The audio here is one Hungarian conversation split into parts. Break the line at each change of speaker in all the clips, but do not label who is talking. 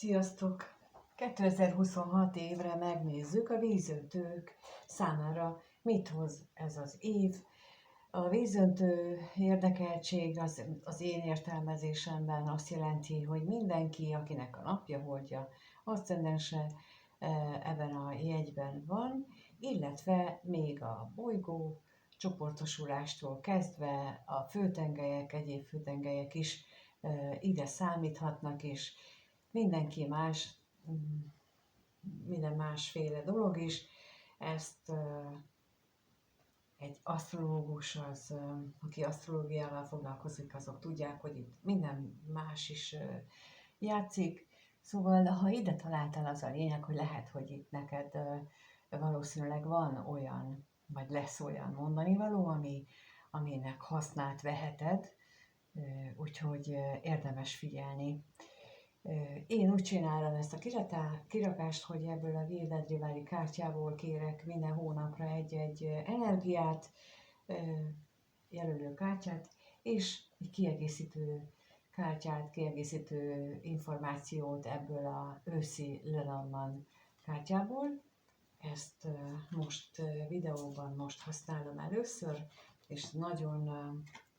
Sziasztok! 2026 évre megnézzük a vízöntők számára mit hoz ez az év. A vízöntő érdekeltség az én értelmezésemben azt jelenti, hogy mindenki, akinek a napja hordja, aszcendense ebben a jegyben van, illetve még a bolygó csoportosulástól kezdve a főtengelyek, egyéb főtengelyek is ide számíthatnak, és mindenki más, minden másféle dolog is. Ezt egy asztrológus, aki asztrológiával foglalkozik, azok tudják, hogy itt minden más is játszik. Szóval, ha ide találtál, az a lényeg, hogy lehet, hogy itt neked valószínűleg van olyan, vagy lesz olyan mondani való, aminek hasznát veheted, úgyhogy érdemes figyelni. Én úgy csinálom ezt a kirakást, hogy ebből a Gilded Riváli kártyából kérek minden hónapra egy-egy energiát, jelölő kártyát, és egy kiegészítő kártyát, kiegészítő információt ebből a őszi Lenormand kártyából. Ezt most videóban most használom először, és nagyon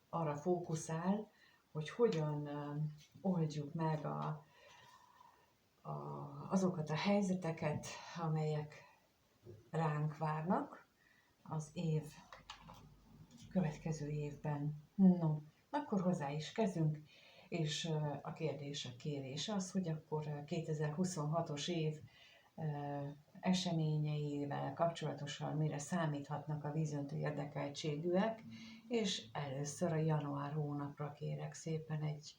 arra fókuszál, hogy hogyan oldjuk meg azokat a helyzeteket, amelyek ránk várnak az következő évben. No, akkor hozzá is kezdünk, és a kérés az, hogy akkor 2026-os év eseményeivel kapcsolatosan mire számíthatnak a vízöntő érdekeltségűek, és először a január hónapra kérek szépen egy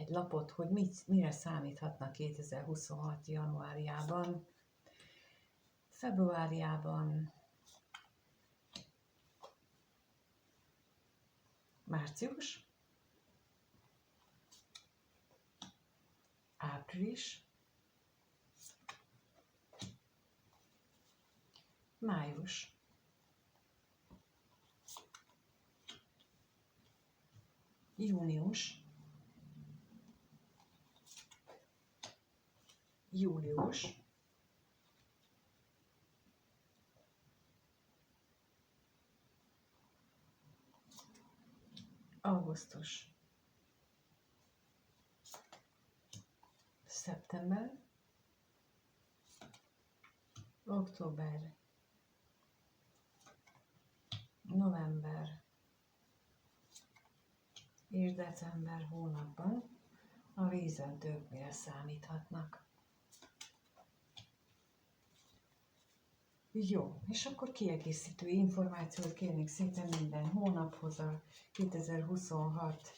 lapot, hogy mire számíthatnak 2026. januárjában, februárjában, március, április, május, június, július, augusztus, szeptember, október, november és december hónapban a vízöntők mire számíthatnak. Jó, és akkor kiegészítő információt kérnék szépen minden hónaphoz a 2026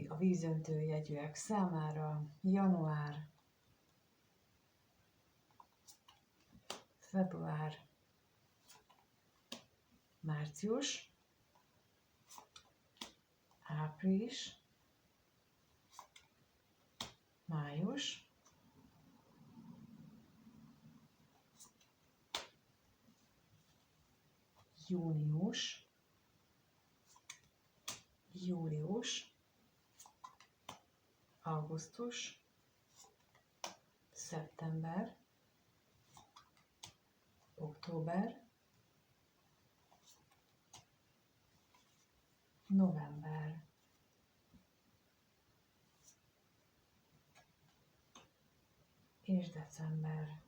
a vízöntő jegyűek számára: január, február, március, április, május, június, július, augusztus, szeptember, október, november, és december.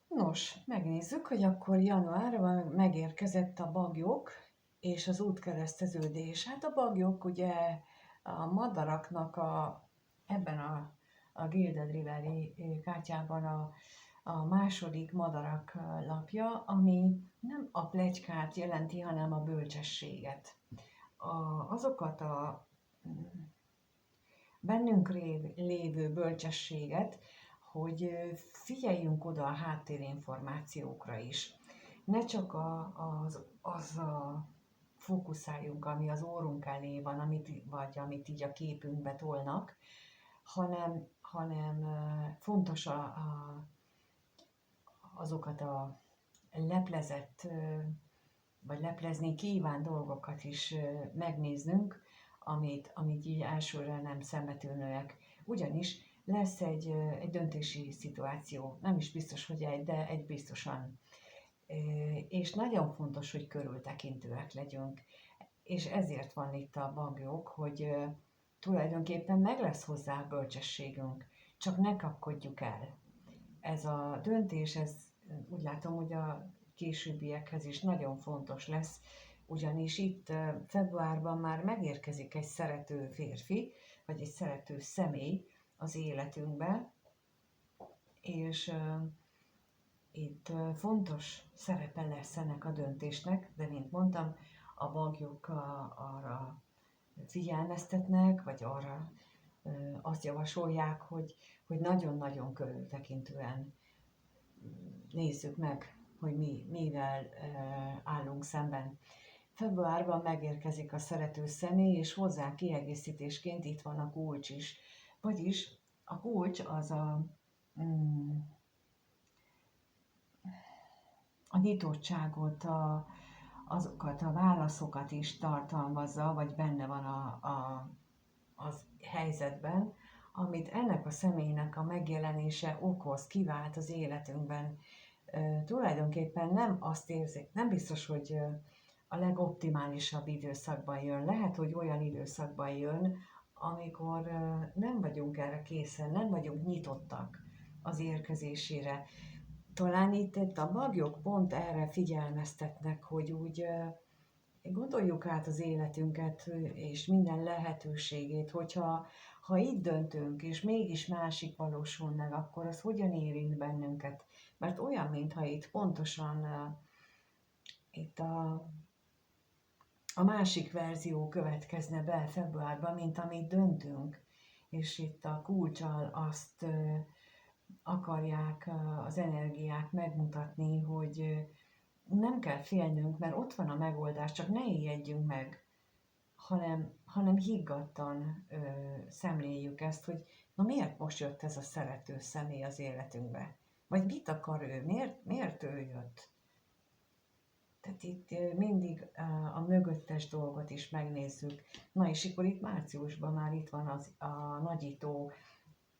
Nos, megnézzük, hogy akkor januárban megérkezett a baglyok és az útkereszteződés. Hát a baglyok ugye a madaraknak ebben a Gilded Riváli kártyában a második madarak lapja, ami nem a pletykát jelenti, hanem a bölcsességet. Azokat a bennünk lévő bölcsességet, hogy figyeljünk oda a háttérinformációkra is. Ne csak fókuszáljunk, ami az órunk elé van, amit így a képünkbe tolnak, hanem fontos azokat a leplezett vagy leplezni kíván dolgokat is megnéznünk, amit így elsőre nem szembetűnőek. Ugyanis lesz egy döntési szituáció, nem is biztos, hogy de egy biztosan. És nagyon fontos, hogy körültekintőek legyünk. És ezért van itt a bagyok, hogy tulajdonképpen meg lesz hozzá bölcsességünk, csak ne kapkodjuk el. Ez a döntés, ez úgy látom, hogy a későbbiekhez is nagyon fontos lesz, ugyanis itt februárban már megérkezik egy szerető férfi, vagy egy szerető személy az életünkbe, és itt fontos szerepe lesz ennek a döntésnek, de mint mondtam, a bagyok arra figyelmeztetnek, vagy arra azt javasolják, hogy nagyon-nagyon körültekintően nézzük meg, hogy mivel állunk szemben. Februárban megérkezik a szerető személy, és hozzá kiegészítésként itt van a kulcs is. Vagyis a kulcs az a nyitottságot, azokat a válaszokat is tartalmazza, vagy benne van az helyzetben, amit ennek a személynek a megjelenése okoz, kivált az életünkben. Tulajdonképpen nem azt érzik, nem biztos, hogy a legoptimálisabb időszakban jön. Lehet, hogy olyan időszakban jön, amikor nem vagyunk erre készen, nem vagyunk nyitottak az érkezésére. Talán itt a bagyok pont erre figyelmeztetnek, hogy úgy gondoljuk át az életünket és minden lehetőségét, ha így döntünk, és mégis másik valósul meg, akkor az hogyan érint bennünket? Mert olyan, mintha itt pontosan itt a másik verzió következne be februárban, mint amit döntünk. És itt a kulccsal azt akarják az energiák megmutatni, hogy nem kell félnünk, mert ott van a megoldás, csak ne ijedjünk meg, hanem higgadtan szemléljük ezt, hogy na miért most jött ez a szerető személy az életünkbe? Vagy mit akar ő? Miért ő jött? Tehát itt mindig a mögöttes dolgot is megnézzük. Na és akkor itt márciusban már itt van a nagyító,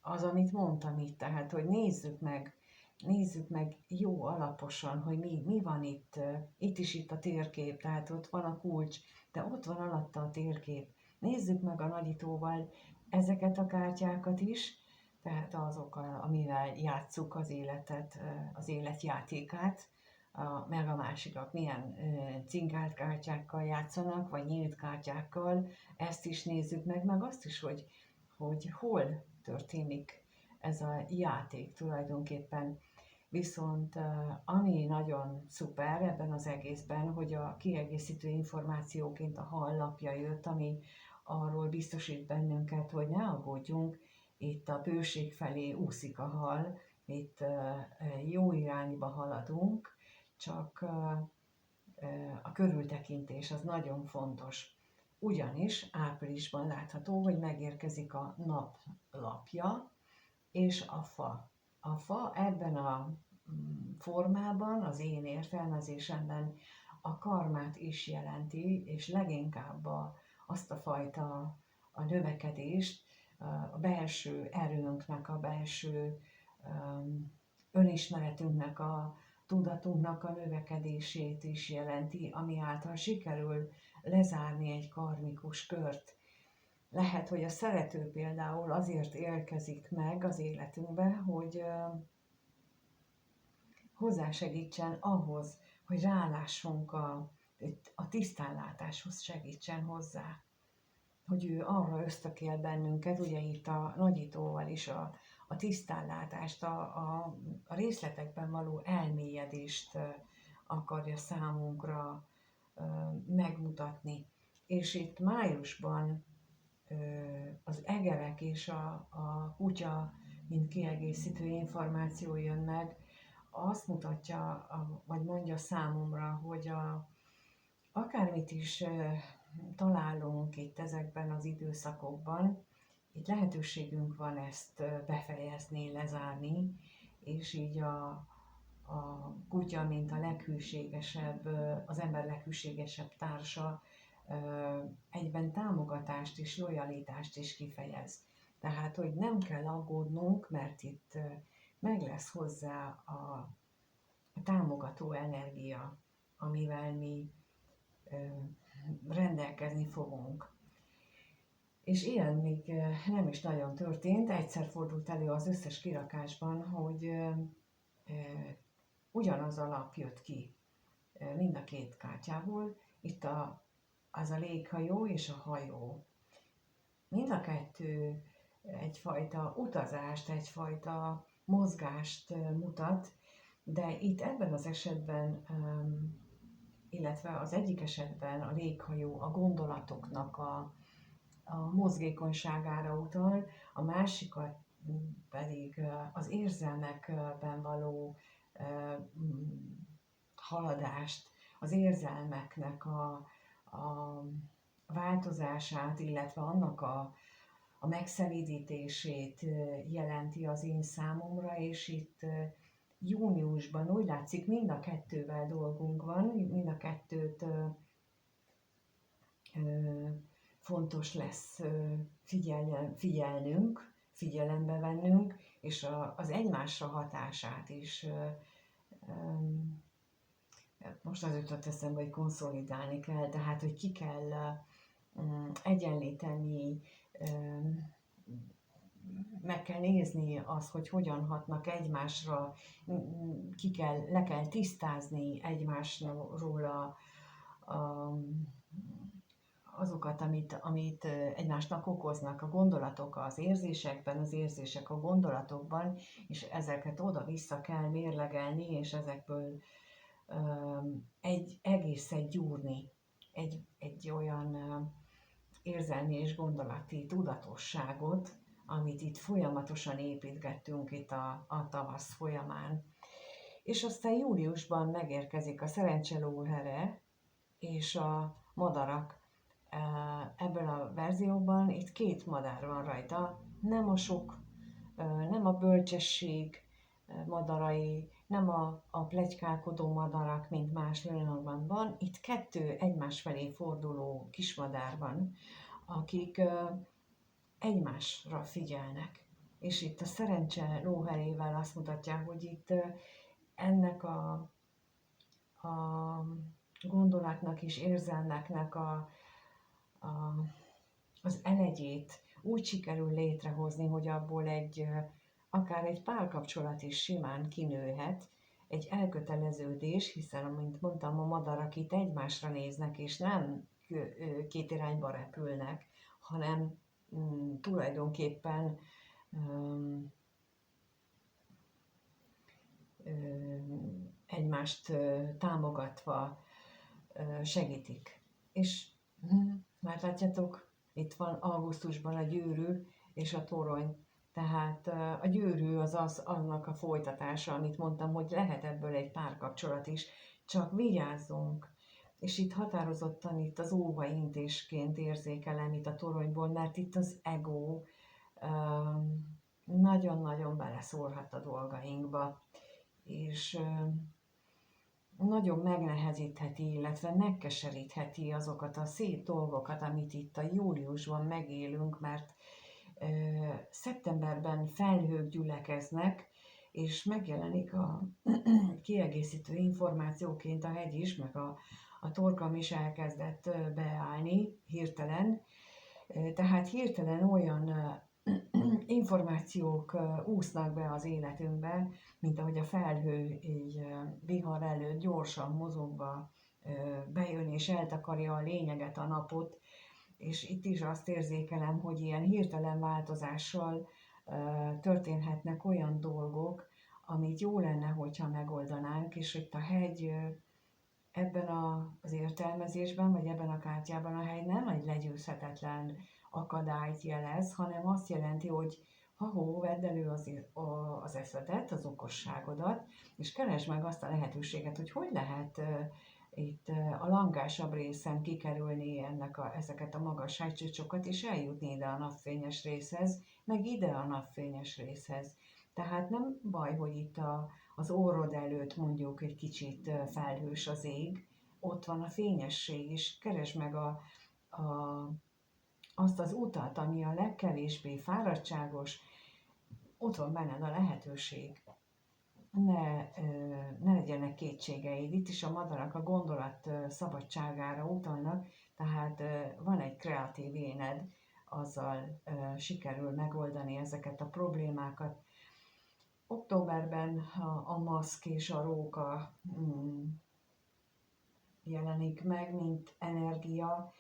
az, amit mondtam itt, tehát, hogy nézzük meg jó alaposan, hogy mi van itt. Itt is itt a térkép, tehát ott van a kulcs, de ott van alatta a térkép. Nézzük meg a nagyítóval ezeket a kártyákat is, tehát azok, amivel játsszuk az életet, az életjátékát, meg a másikak milyen cinkált kártyákkal játszanak, vagy nyílt kártyákkal, ezt is nézzük meg azt is, hogy hol történik ez a játék tulajdonképpen. Viszont ami nagyon szuper ebben az egészben, hogy a kiegészítő információként a hallapja jött, ami arról biztosít bennünket, hogy ne aggódjunk, itt a bőség felé úszik a hal, itt jó irányba haladunk, csak a körültekintés az nagyon fontos. Ugyanis áprilisban látható, hogy megérkezik a naplapja és a fa. A fa ebben a formában, az én értelmezésemben a karmát is jelenti, és leginkább azt a fajta a növekedést, a belső erőnknek, a belső önismeretünknek, a tudatunknak a növekedését is jelenti, ami által sikerül lezárni egy karmikus kört. Lehet, hogy a szerető például azért érkezik meg az életünkbe, hogy hozzásegítsen ahhoz, hogy rálássunk a tisztánlátáshoz segítsen hozzá. Hogy ő arra ösztökél bennünket, ugye itt a nagyítóval is a tisztánlátást, a részletekben való elmélyedést akarja számunkra megmutatni. És itt májusban az egerek és a kutya, mint kiegészítő információ jön meg, azt mutatja, vagy mondja számomra, hogy akármit is találunk itt ezekben az időszakokban, itt lehetőségünk van ezt befejezni, lezárni, és így a kutya, mint a leghűségesebb, az ember leghűségesebb társa, egyben támogatást és lojalitást is kifejez. Tehát, hogy nem kell aggódnunk, mert itt meg lesz hozzá a támogató energia, amivel mi rendelkezni fogunk. És ilyen még nem is nagyon történt, egyszer fordult elő az összes kirakásban, hogy ugyanaz a lap jött ki mind a két kártyából, itt az a léghajó és a hajó. Mind a kettő egyfajta utazást, egyfajta mozgást mutat, de itt ebben az esetben, illetve az egyik esetben a léghajó a gondolatoknak a mozgékonyságára utal, a másikat pedig az érzelmekben való haladást, az érzelmeknek a változását, illetve annak a megszelídítését jelenti az én számomra, és itt júniusban úgy látszik, mind a kettővel dolgunk van, mind a kettőt fontos lesz figyelnünk, figyelembe vennünk, és az egymásra hatását is. Most az jutott eszembe, hogy konszolidálni kell, tehát hogy ki kell egyenlíteni, meg kell nézni azt, hogy hogyan hatnak egymásra, le kell tisztázni egymásról azokat, amit egymásnak okoznak a gondolatok az érzésekben, az érzések a gondolatokban, és ezeket oda-vissza kell mérlegelni, és ezekből egy egészet gyúrni, egy olyan érzelmi és gondolati tudatosságot, amit itt folyamatosan építgettünk itt a tavasz folyamán. És aztán júliusban megérkezik a szerencselóhere és a madarak. Ebből a verzióban itt 2 madár van rajta, nem a sok, nem a bölcsesség madarai, nem a pletykálkodó madarak, mint más Lenormandban. Itt 2 egymás felé forduló kismadár van, akik egymásra figyelnek. És itt a szerencse lóherével azt mutatják, hogy itt ennek a gondolatnak és érzelmeknek az elegyét úgy sikerül létrehozni, hogy abból akár egy párkapcsolat is simán kinőhet, egy elköteleződés, hiszen, amint mondtam, a madarak itt egymásra néznek, és nem 2 irányba repülnek, hanem tulajdonképpen egymást támogatva segítik. És már látjátok, itt van augusztusban a gyűrű és a torony. Tehát a gyűrű az annak a folytatása, amit mondtam, hogy lehet ebből egy párkapcsolat is, csak vigyázzunk. És itt határozottan itt az óvaintésként érzékelem itt a toronyból, mert itt az ego nagyon-nagyon beleszólhat a dolgainkba, és nagyon megnehezítheti, illetve megkeserítheti azokat a szép dolgokat, amit itt a júliusban megélünk, mert szeptemberben felhők gyülekeznek, és megjelenik a kiegészítő információként a hegy is, meg a torkam is elkezdett beállni hirtelen. Tehát hirtelen olyan információk úsznak be az életünkbe, mint ahogy a felhő így vihar előtt gyorsan mozogva bejön és eltakarja a lényeget, a napot, és itt is azt érzékelem, hogy ilyen hirtelen változással történhetnek olyan dolgok, amit jó lenne, hogyha megoldanánk, és itt a hegy ebben az értelmezésben, vagy ebben a kártyában a hegy nem egy legyőzhetetlen akadályt jelez, hanem azt jelenti, hogy vedd elő az eszedet, az okosságodat, és keresd meg azt a lehetőséget, hogy lehet itt a langásabb részen kikerülni ezeket a magas hegycsúcsokat, és eljutni ide a napfényes részhez, meg ide a napfényes részhez. Tehát nem baj, hogy itt az orrod előtt mondjuk egy kicsit felhős az ég, ott van a fényesség, és keresd meg azt az utat, ami a legkevésbé fáradtságos, ott van benned a lehetőség. Ne legyenek kétségeid. Itt is a madarak a gondolat szabadságára utalnak, tehát van egy kreatív éned, azzal sikerül megoldani ezeket a problémákat. Októberben a maszk és a róka jelenik meg, mint energia.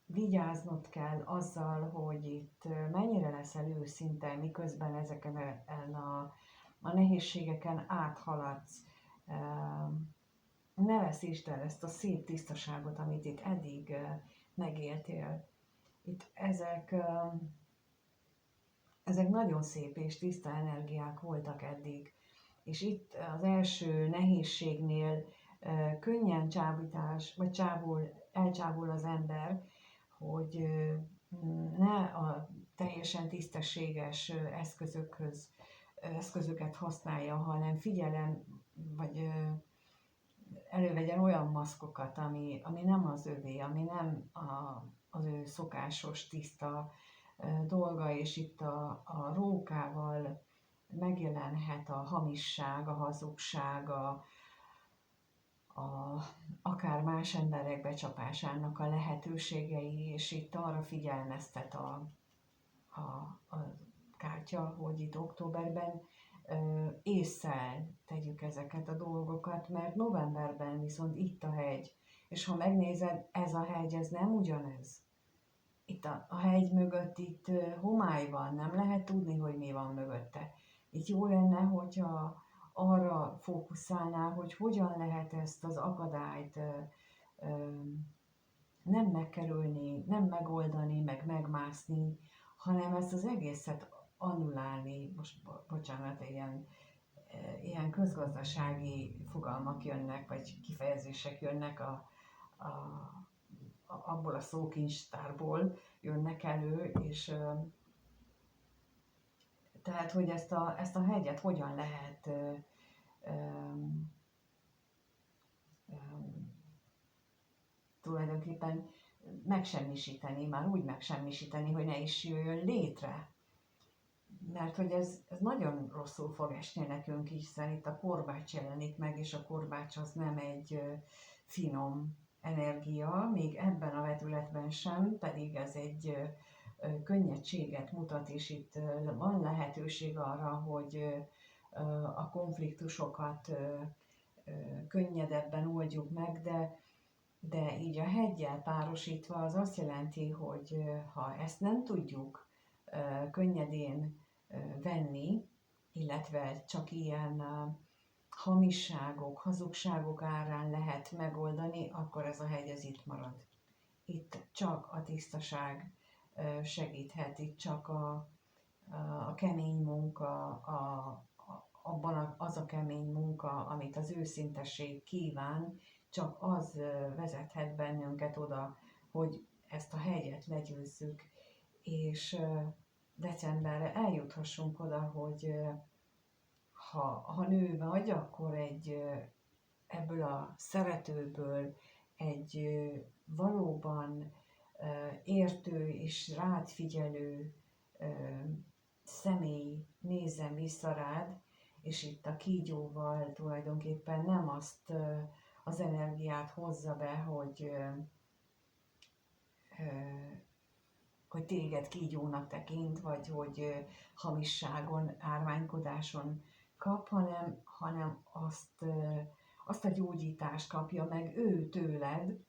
Vigyáznod kell azzal, hogy itt mennyire leszel őszinte, miközben ezeken a nehézségeken áthaladsz. Ne veszítsd el ezt a szép tisztaságot, amit itt eddig megéltél. Itt ezek nagyon szép és tiszta energiák voltak eddig. És itt az első nehézségnél könnyen elcsábul az ember, hogy ne a teljesen tisztességes eszközöket használja, hanem vagy elővegyen olyan maszkokat, ami nem az övé, ami nem az ő szokásos, tiszta dolga, és itt a rókával megjelenhet a hamisság, a hazugság, akár más emberek becsapásának a lehetőségei, és itt arra figyelmeztet a kártya, hogy itt októberben ésszel tegyük ezeket a dolgokat, mert novemberben viszont itt a hegy, és ha megnézed, ez a hegy, ez nem ugyanez. Itt a hegy mögött itt homály van, nem lehet tudni, hogy mi van mögötte. Itt jó lenne, hogyha arra fókuszálnál, hogy hogyan lehet ezt az akadályt nem megkerülni, nem megoldani, meg megmászni, hanem ezt az egészet annulálni. Most bocsánat, ilyen közgazdasági fogalmak jönnek, vagy kifejezések jönnek abból a szókincstárból jönnek elő, és tehát, hogy ezt a hegyet hogyan lehet tulajdonképpen megsemmisíteni, már úgy megsemmisíteni, hogy ne is jöjjön létre. Mert hogy ez nagyon rosszul fog esni nekünk, hiszen itt a korbács jelenik meg, és a korbács az nem egy finom energia, még ebben a vetületben sem, pedig ez egy könnyedséget mutat, és itt van lehetőség arra, hogy a konfliktusokat könnyedebben oldjuk meg, de így a heggyel párosítva az azt jelenti, hogy ha ezt nem tudjuk könnyedén venni, illetve csak ilyen hamisságok, hazugságok árán lehet megoldani, akkor ez a hegy ez itt marad. Itt csak a tisztaság segíthet, itt csak a kemény munka, abban az a kemény munka, amit az őszintesség kíván, csak az vezethet bennünket oda, hogy ezt a hegyet legyőzzük, és decemberre eljuthassunk oda, hogy ha nő vagy, akkor ebből a szeretőből egy valóban értő és rád figyelő személy nézzen vissza rád, és itt a kígyóval tulajdonképpen nem azt az energiát hozza be, hogy téged kígyónak tekint, vagy hogy hamisságon, árványkodáson kap, hanem azt a gyógyítást kapja meg ő tőled,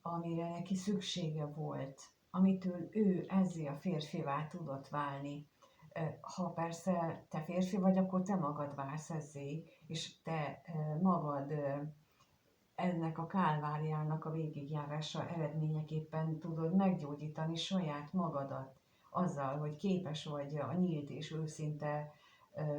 amire neki szüksége volt, amitől ő ezzé a férfivá tudott válni. Ha persze te férfi vagy, akkor te magad válsz ezzé, és te magad ennek a kálváriának a végigjárása eredményeképpen tudod meggyógyítani saját magadat azzal, hogy képes vagy a nyílt és őszinte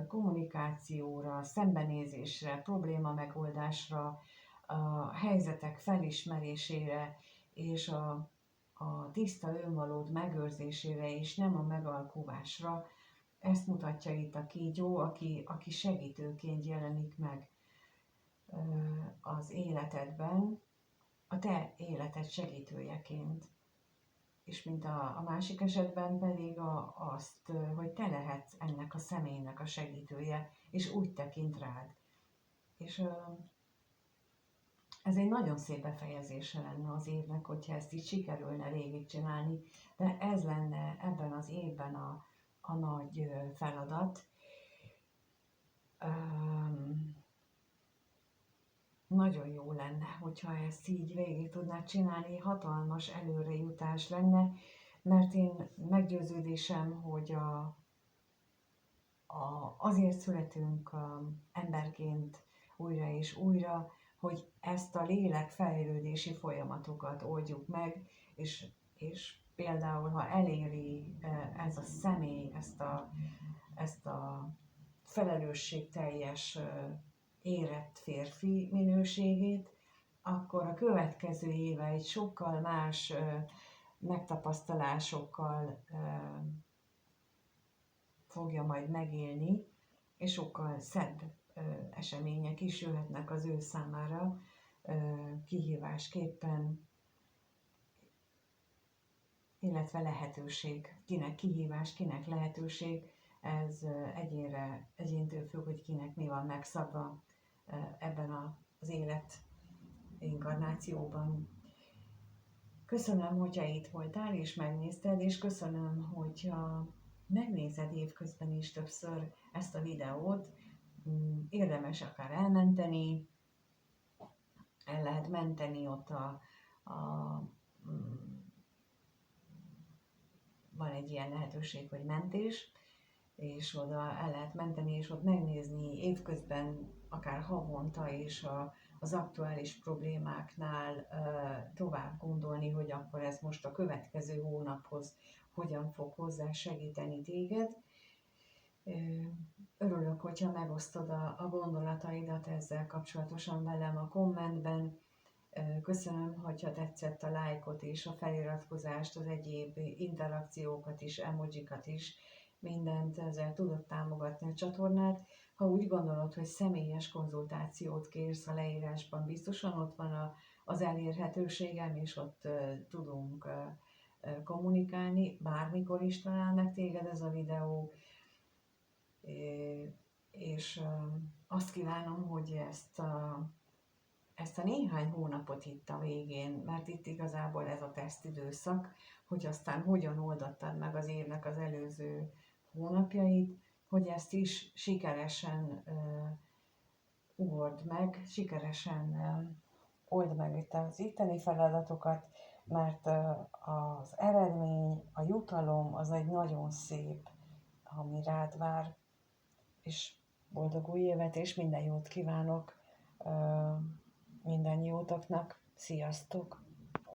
kommunikációra, szembenézésre, probléma megoldásra, a helyzetek felismerésére és a tiszta önvalód megőrzésére és nem a megalkuvásra, ezt mutatja itt a kígyó, aki segítőként jelenik meg az életedben, a te életed segítőjeként. És mint a másik esetben pedig azt, hogy te lehetsz ennek a személynek a segítője, és úgy tekint rád. És ez egy nagyon szép befejezése lenne az évnek, hogyha ezt így sikerülne végigcsinálni, de ez lenne ebben az évben a nagy feladat. Nagyon jó lenne, hogyha ezt így végig tudnád csinálni, hatalmas előrejutás lenne, mert én meggyőződésem, hogy azért születünk emberként újra és újra, hogy ezt a lélek fejlődési folyamatokat oldjuk meg, és például, ha eléri ez a személy ezt a felelősségteljes érett férfi minőségét, akkor a következő éve egy sokkal más megtapasztalásokkal fogja majd megélni, és sokkal szebb események is jöhetnek az ő számára kihívásképpen, illetve lehetőség. Kinek kihívás, kinek lehetőség, ez egyéntől függ, hogy kinek mi van megszabva ebben az élet inkarnációban. Köszönöm, hogyha itt voltál és megnézted, és köszönöm, hogyha megnézed évközben is többször ezt a videót. Érdemes akár elmenteni, el lehet menteni ott van egy ilyen lehetőség, hogy mentés, és oda el lehet menteni, és ott megnézni évközben, akár havonta is az aktuális problémáknál tovább gondolni, hogy akkor ez most a következő hónaphoz hogyan fog hozzá segíteni téged. Örülök, hogyha megosztod a gondolataidat ezzel kapcsolatosan velem a kommentben. Köszönöm, hogyha tetszett a lájkot és a feliratkozást, az egyéb interakciókat is, emojikat is, mindent ezzel tudod támogatni a csatornát. Ha úgy gondolod, hogy személyes konzultációt kérsz, a leírásban biztosan ott van az elérhetőségem, és ott tudunk kommunikálni, bármikor is talál meg téged ez a videó, és azt kívánom, hogy ezt a néhány hónapot itt a végén, mert itt igazából ez a tesztidőszak, hogy aztán hogyan oldottad meg az évnek az előző hónapjait, hogy ezt is sikeresen old meg, sikeresen old meg itt az itteni feladatokat, mert az eredmény, a jutalom az egy nagyon szép, ami rád vár, és boldog új évet, és minden jót kívánok mindannyiótoknak. Sziasztok!